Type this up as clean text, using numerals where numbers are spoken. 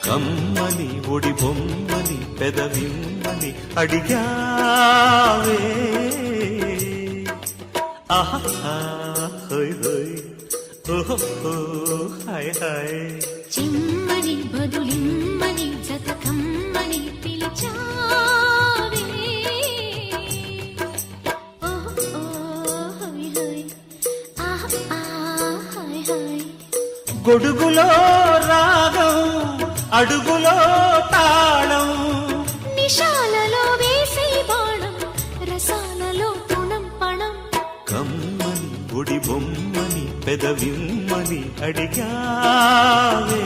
కమ్మని ఒడి బొమ్మని పెదవిమ్మని అడిగావే ఆహా హోయ్ హోయ్ ఓహో హాయ్ హాయ్ చిమ్మని బదులిమ్మని జతకమ్మని పిలిచావే ఓహో హోయ్ హోయ్ ఆహా హాయ్ హాయ్ గొడుగులో రాగం అడుగులో తాళం నిశాలలో వేసే బాణం రసాలలో తుణం పణం కమ్మని ఒడి బొమ్మని పెదవిమ్మని అడిగావే